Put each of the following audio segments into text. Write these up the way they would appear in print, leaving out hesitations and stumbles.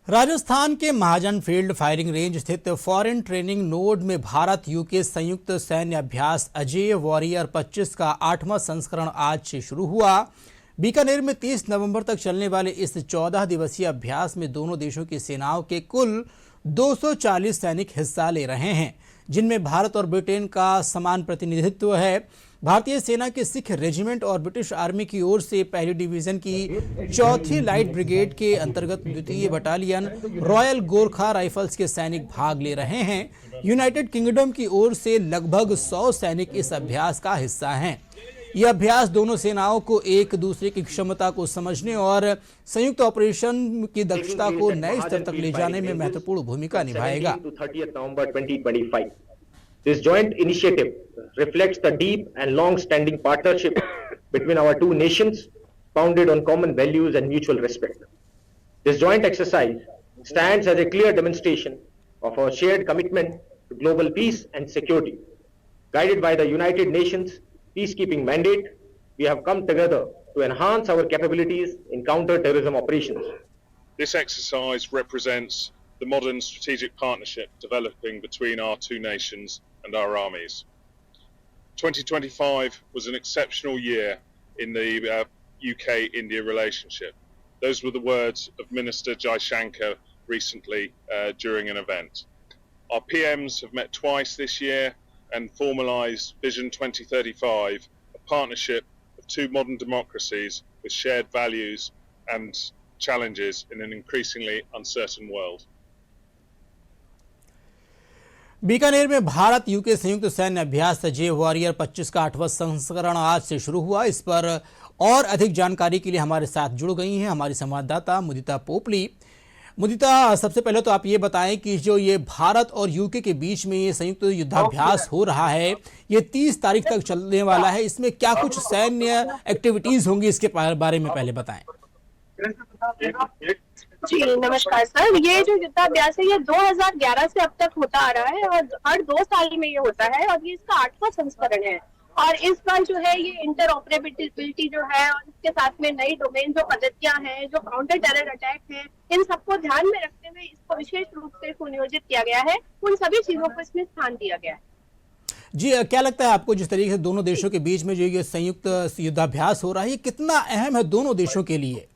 राजस्थान के महाजन field firing range स्थित foreign training node में भारत यूके संयुक्त सैन्य अभ्यास अजेय वॉरियर 25 का 8वां संस्करण आज से शुरू हुआ। बीकानेर में 30 नवंबर तक चलने वाले इस 14 दिवसीय अभ्यास में दोनों देशों की सेनाओं के कुल 240 सैनिक हिस्सा ले रहे हैं, जिनमें भारत और ब्रिटेन का समान प्रतिनिधित्व है। भारतीय सेना के सिख रेजिमेंट और ब्रिटिश आर्मी की ओर से पहली डिवीजन की चौथी लाइट ब्रिगेड के अंतर्गत द्वितीय बटालियन रॉयल गोरखा राइफल्स के सैनिक भाग ले रहे हैं। यूनाइटेड किंगडम की ओर से लगभग 100 सैनिक इस अभ्यास का हिस्सा हैं। यह अभ्यास दोनों सेनाओं को एक दूसरे की क्षमता को समझने और संयुक्त ऑपरेशन की दक्षता को नए स्तर तक ले जाने में महत्वपूर्ण भूमिका निभाएगा। This joint initiative reflects the deep and long-standing partnership between our two nations, founded on common values and mutual respect. This joint exercise stands as a clear demonstration of our shared commitment to global peace and security. Guided by the United Nations peacekeeping mandate, we have come together to enhance our capabilities in counter-terrorism operations. This exercise represents the modern strategic partnership developing between our two nations and our armies. 2025 was an exceptional year in the UK-India relationship. Those were the words of Minister Jaishankar recently during an event. Our PMs have met twice this year and formalised Vision 2035, a partnership of two modern democracies with shared values and challenges in an increasingly uncertain world. Bikaner में Bharat UK संयुक्त सैन्य अभ्यास अजेय warrior 25 का 8वां संस्करण आज से शुरू हुआ। इस पर और अधिक जानकारी के लिए हमारे साथ जुड़ गई हैं हमारी संवाददाता मुदिता पोपली। मुदिता, सबसे पहले तो आप ये बताएं कि जो ये भारत और यूके के बीच में ये संयुक्त युद्धाभ्यास हो रहा है, ये 30 तारीख तक चलने वाला है, इसमें क्या कुछ सैन्य एक्टिविटीज होंगी, इसके बारे में पहले बताएं। जी नमस्कार सर। ये जो युद्धाभ्यास है ये 2011 से अब तक होता आ रहा है और हर 2 साल में ये होता है और ये इसका 8वां संस्करण है। और इस बार जो है ये इंटरऑपरेबिलिटी जो है और इसके साथ में नई डोमेन जो पद्धतियां हैं, जो काउंटर टेरर अटैक है, इन सबको ध्यान में रखते हुए इसको विशेष रूप से सुनियोजित किया गया है। उन सभी चीजों को इसमें स्थान दिया गया है। जी, क्या लगता है आपको, जिस तरीके से दोनों देशों के बीच में जो ये संयुक्त युद्धाभ्यास हो रहा है, ये कितना अहम है दोनों देशों के लिए?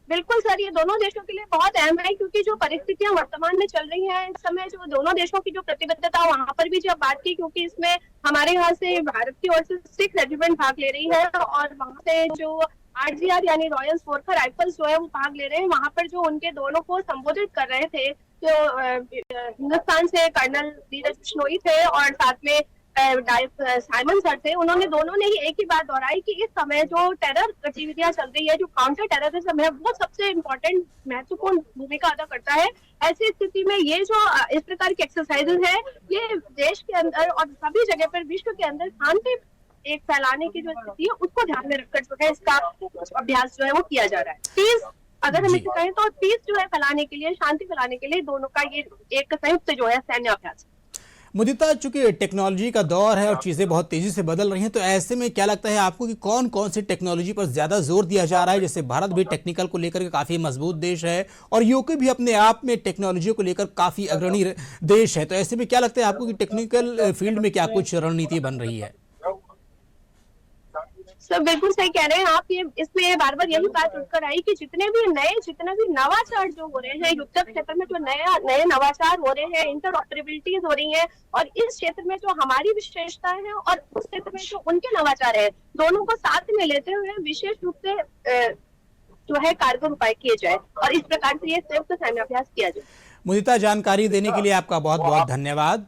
बिल्कुल सर, ये दोनों देशों के लिए बहुत अहम है क्योंकि जो परिस्थितियां वर्तमान में चल रही हैं इस समय, जो दोनों देशों की जो प्रतिबद्धता वहां पर भी जब बात की, क्योंकि इसमें हमारे यहाँ से भारत की ओर से सिख रेजिमेंट भाग ले रही है और वहां से जो आरजीआर यानी रॉयल गोरखा राइफल्स जो है वो भाग ले रहे हैं। वहां पर जो उनके दोनों को संबोधित कर रहे थे जो हिंदुस्तान से कर्नल धीरज बिश्नोई थे और साथ में साइमन सर थे, उन्होंने दोनों ने ही एक ही बात दोहराई कि इस समय जो टेरर गतिविधियां चल रही है, जो काउंटर टेररिज्म है, वो सबसे इम्पोर्टेंट महत्वपूर्ण भूमिका अदा करता है। ऐसी स्थिति में ये जो इस प्रकार की एक्सरसाइजेज है, ये देश के अंदर और सभी जगह पर विश्व के अंदर शांति एक फैलाने की जो स्थिति है उसको ध्यान में रखकर जो है इसका अभ्यास जो है वो किया जा रहा है। पीस, अगर हम इसे कहें तो पीस जो है फैलाने के लिए, शांति फैलाने के लिए दोनों का ये एक संयुक्त जो है सैन्य अभ्यास। मुदिता, चूंकि टेक्नोलॉजी का दौर है और चीजें बहुत तेजी से बदल रही हैं, तो ऐसे में क्या लगता है आपको कि कौन कौन सी टेक्नोलॉजी पर ज्यादा जोर दिया जा रहा है? जैसे भारत भी टेक्निकल को लेकर के काफी मजबूत देश है और यूके भी अपने आप में टेक्नोलॉजी को लेकर काफी अग्रणी देश है, तो ऐसे में क्या लगता है आपको कि टेक्निकल फील्ड में क्या कुछ रणनीति बन रही है? सर बिल्कुल सही कह रहे हैं आप। ये इसमें बार बार यही बात उठकर आई कि जितने भी नवाचार जो हो रहे हैं युद्ध क्षेत्र में, जो नए नवाचार हो रहे हैं, इंटरऑपरेबिलिटीज हो रही हैं और इस क्षेत्र में जो हमारी विशेषताएं हैं और उस क्षेत्र में जो उनके नवाचार है, दोनों को साथ में लेते हुए विशेष रूप से जो है कारगर उपाय किए जाए और इस प्रकार से ये संयुक्त सैन्य अभ्यास किया जाए। मुदिता, जानकारी देने के लिए आपका बहुत बहुत धन्यवाद।